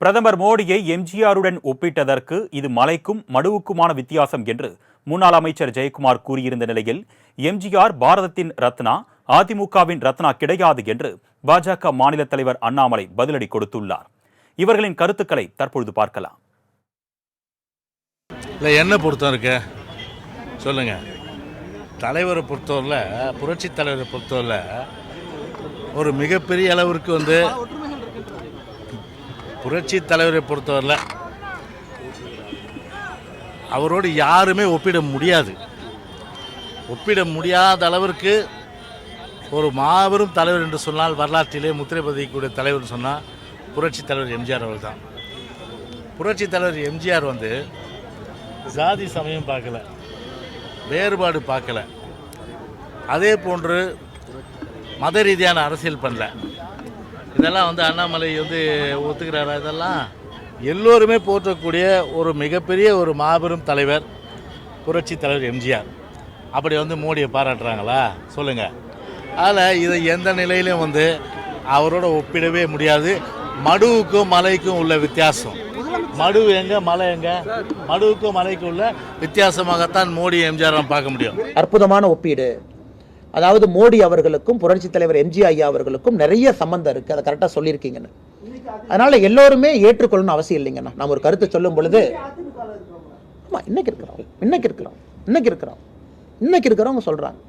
பிரதமர் மோடியை எம்ஜிஆருடன் ஒப்பிட்டதற்கு இது மலைக்கும் மடுவுக்குமான வித்தியாசம் என்று முன்னாள் அமைச்சர் ஜெயக்குமார் கூறியிருந்த நிலையில் எம்ஜிஆர் பாரதத்தின் ரத்னா, அதிமுகவின் ரத்னா கிடையாது என்று பாஜக மாநில தலைவர் அண்ணாமலை பதிலடி கொடுத்துள்ளார். இவர்களின் கருத்துக்களை தற்பொழுது பார்க்கலாம். என்ன பொறுத்தவரை சொல்லுங்க, தலைவரை பொறுத்தவரையில், புரட்சி தலைவரை பொறுத்தவரையில் ஒரு மிகப்பெரிய அளவிற்கு புரட்சி தலைவரை பொறுத்தவரையில் அவரோடு யாருமே ஒப்பிட முடியாத அளவிற்கு ஒரு மாபெரும் தலைவர் என்று சொன்னால், வரலாற்றிலே முத்திரை பதிக்கக்கூடிய தலைவர் சொன்னால் புரட்சி தலைவர் எம்ஜிஆர் அவர்கள் தான். புரட்சி தலைவர் எம்ஜிஆர் ஜாதி சமயம் பார்க்கல, வேறுபாடு பார்க்கல, அதே போன்று மத ரீதியான அரசியல் பண்ணல. இதெல்லாம் அண்ணாமலை ஒத்துக்கிறாரா? இதெல்லாம் எல்லோருமே போற்றக்கூடிய ஒரு மிகப்பெரிய ஒரு மாபெரும் தலைவர் புரட்சி தலைவர் எம்ஜிஆர். அப்படி மோடியை பாராட்டுறாங்களா? சொல்லுங்கள். அதில் இதை எந்த நிலையிலும் அவரோட ஒப்பிடவே முடியாது. மடுவுக்கும் மலைக்கும் உள்ள வித்தியாசம், மடு எங்க மலை எங்க, மடுவுக்கும் மலைக்கும் உள்ள வித்தியாசமாகத்தான் மோடி எம்ஜிஆர் பார்க்க முடியும். அற்புதமான ஒப்பீடு. அதாவது மோடி அவர்களுக்கும் புரட்சி தலைவர் எம்ஜி ஐயா அவர்களுக்கும் நிறைய சம்பந்தம் இருக்குது. அதை கரெக்டாக சொல்லியிருக்கீங்கன்னு. அதனால் எல்லோருமே ஏற்றுக்கொள்ளணும் அவசியம் இல்லைங்கண்ணா. நாம் ஒரு கருத்தை சொல்லும் பொழுது ஆமாம் இன்னைக்கு இருக்கிறவங்க சொல்கிறாங்க.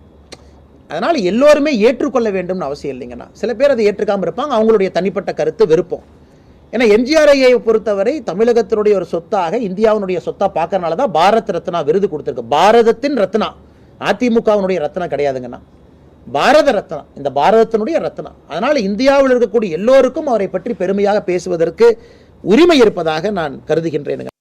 அதனால் எல்லோருமே ஏற்றுக்கொள்ள வேண்டும்னு அவசியம் இல்லைங்கண்ணா. சில பேர் அதை ஏற்றுக்காமல் இருப்பாங்க, அவங்களுடைய தனிப்பட்ட கருத்து விருப்பம். ஏன்னா எம்ஜிஆர் ஐயை பொறுத்தவரை தமிழகத்தினுடைய ஒரு சொத்தாக, இந்தியாவினுடைய சொத்தாக பார்க்கறனால தான் பாரத் ரத்னா விருது கொடுத்துருக்கு. பாரதத்தின் ரத்னா, அதிமுகவினுடைய ரத்னா கிடையாதுங்கண்ணா, பாரத ரத்னா, இந்த பாரதத்தினுடைய ரத்னா. அதனால் இந்தியாவில் இருக்கக்கூடிய எல்லோருக்கும் அவரை பற்றி பெருமையாக பேசுவதற்கு உரிமை இருப்பதாக நான் கருதுகின்றேன்.